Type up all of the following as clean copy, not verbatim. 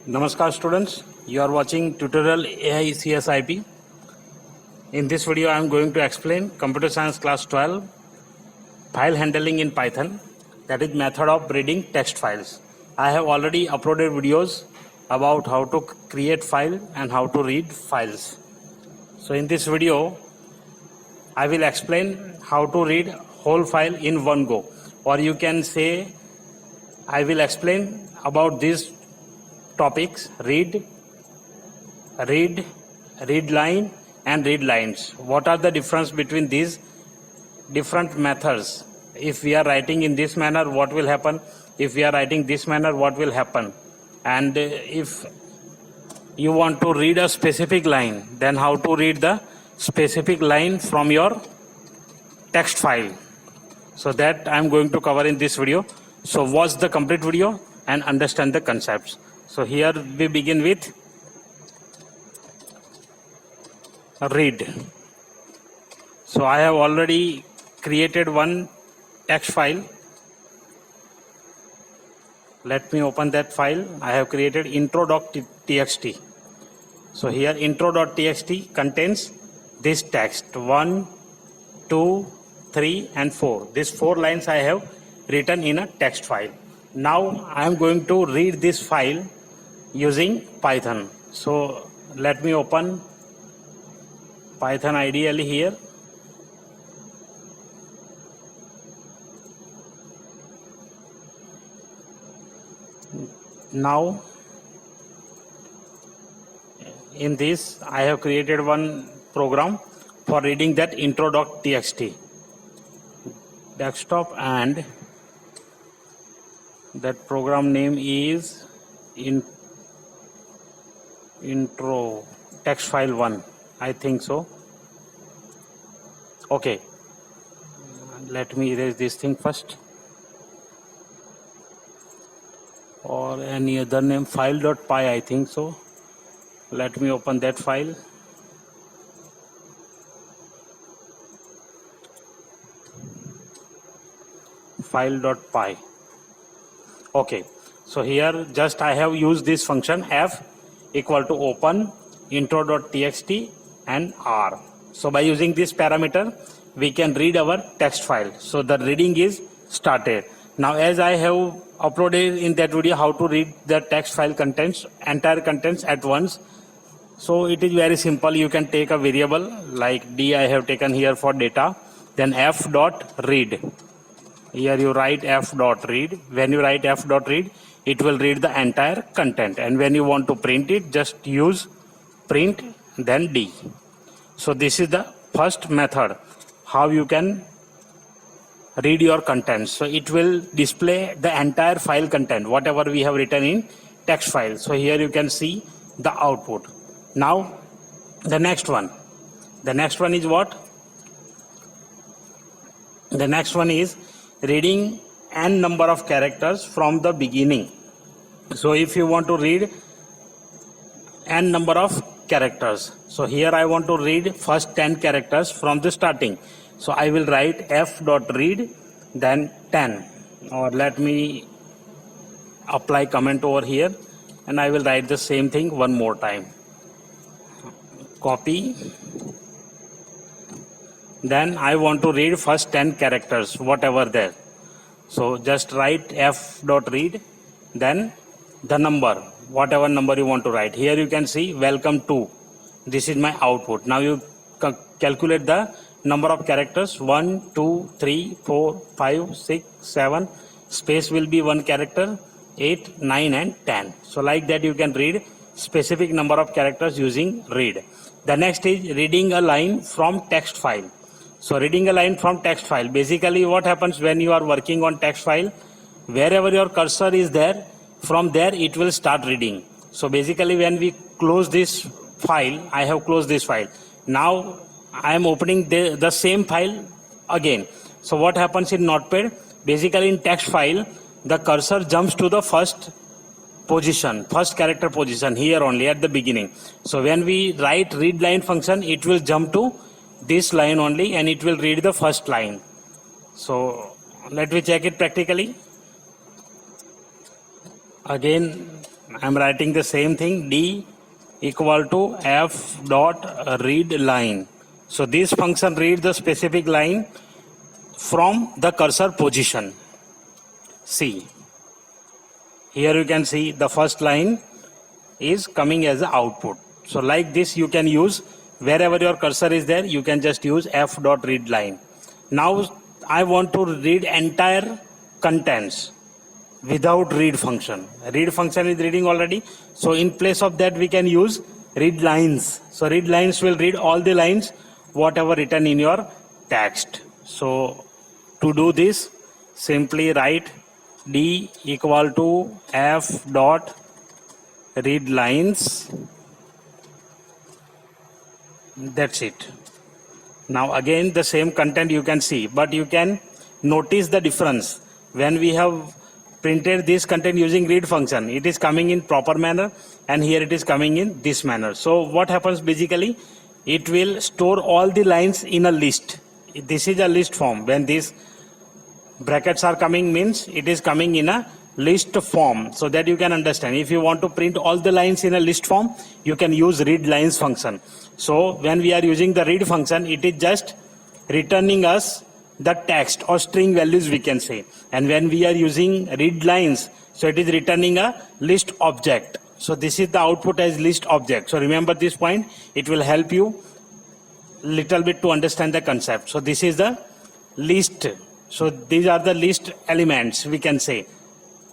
Namaskar students, you are watching tutorial AI CSIP. In this video I am going to explain computer science class 12 file handling in Python, that is method of reading text files. I have already uploaded videos about how to create file and how to read files. So in this video I will explain how to read whole file in one go, or you can say I will explain about these topics: read line and read lines. What are the difference between these different methods? If we are writing in this manner, what will happen? If we are writing this manner, what will happen? And if you want to read a specific line, then how to read the specific line from your text file. So that I am going to cover in this video. So watch the complete video and understand the concepts. So here we begin with read. So I have already created one text file. Let me open that file. I have created intro.txt. So here intro.txt contains this text 1, 2, 3 and 4. These 4 lines I have written in a text file. Now I am going to read this file using Python. So let me open Python ideally here. Now in this I have created one program for reading that intro.txt desktop, and that program name is intro text file 1, I think so. Okay, let me erase this thing first, or any other name, file.py, I think so. Let me open that file. File.py. Okay, so here just I have used this function f equal to open intro.txt and r. So by using this parameter we can read our text file. So the reading is started. Now as I have uploaded in that video how to read the text file contents, entire contents at once. So it is very simple. You can take a variable like d I have taken here for data, then f dot read. Here you write f dot read. When you write f dot read, it will read the entire content, and when you want to print it, just use print then d. So this is the first method how you can read your contents. So it will display the entire file content, whatever we have written in text file. So here you can see the output. Now the next one is what? The next one is reading n number of characters from the beginning. So if you want to read n number of characters, so here I want to read first 10 characters from the starting. So I will write f dot read then 10, or let me apply comment over here and I will write the same thing one more time. Copy. Then I want to read first 10 characters, whatever there. So just write f dot read, then the number, whatever number you want to write. Here you can see welcome to. This is my output. Now you calculate the number of characters: 1, 2, 3, 4, 5, 6, 7. Space will be 1 character, 8, 9 and 10. So like that you can read specific number of characters using read. The next is reading a line from text file. So reading a line from text file, basically what happens when you are working on text file, wherever your cursor is there, from there it will start reading. So basically when we close this file, I have closed this file. Now I am opening the same file again. So what happens in Notepad, basically in text file, the cursor jumps to the first position, first character position, here only at the beginning. So when we write read line function, it will jump to this line only and it will read the first line. So let me check it practically. Again I'm writing the same thing, D equal to F dot read line. So this function read the specific line from the cursor position. See, here you can see the first line is coming as the output. So like this you can use wherever your cursor is there, you can just use F dot read line. Now I want to read entire contents without read function. Read function is reading already. So in place of that we can use read lines. So read lines will read all the lines whatever written in your text. So to do this, simply write D equal to F dot read lines. That's it. Now again the same content you can see, but you can notice the difference. When we have printed this content using read function, it is coming in proper manner, and here it is coming in this manner. So what happens basically, it will store all the lines in a list. This is a list form. When these brackets are coming, means it is coming in a list form, so that you can understand. If you want to print all the lines in a list form, you can use read lines function. So when we are using the read function, it is just returning us the text or string values we can say. And when we are using read lines, so it is returning a list object. So this is the output as list object. So remember this point, it will help you little bit to understand the concept. So this is the list. So these are the list elements we can say.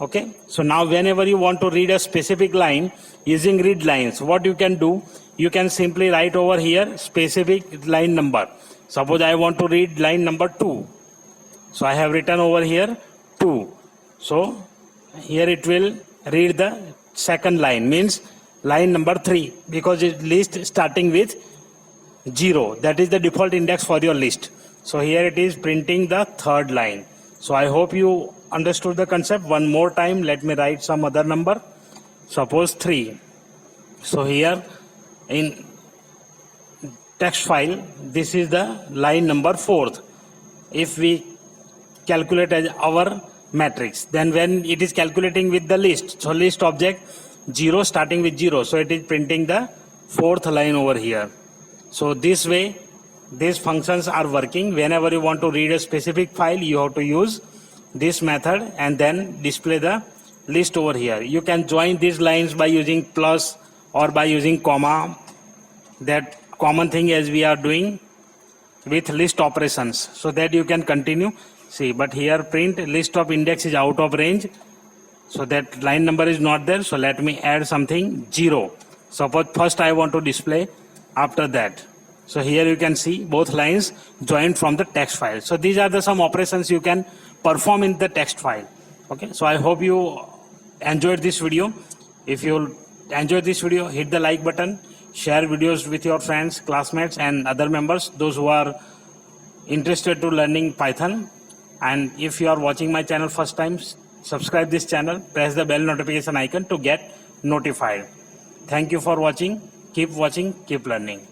Okay. So now whenever you want to read a specific line using read lines, what you can do, you can simply write over here specific line number. Suppose I want to read line number 2. So I have written over here 2. So here it will read the second line, means line number 3, because it list starting with 0. That is the default index for your list. So here it is printing the third line. So I hope you understood the concept. One more time, let me write some other number. Suppose 3. So here in text file, this is the line number 4th. If we calculate as our matrix, then when it is calculating with the list, so list object 0 starting with 0, so it is printing the 4th line over here. So this way these functions are working. Whenever you want to read a specific file, you have to use this method and then display the list over here. You can join these lines by using plus or by using comma, that common thing as we are doing with list operations, so that you can continue. See, but here print list of index is out of range, so that line number is not there. So let me add something 0. Suppose first I want to display after that. So here you can see both lines joined from the text file. So these are the some operations you can perform in the text file. Okay, so I hope you enjoyed this video. If you enjoyed this video, hit the like button, share videos with your friends, classmates and other members, those who are interested to learning Python. And if you are watching my channel first time, subscribe this channel, press the bell notification icon to get notified. Thank you for watching. Keep watching, keep learning.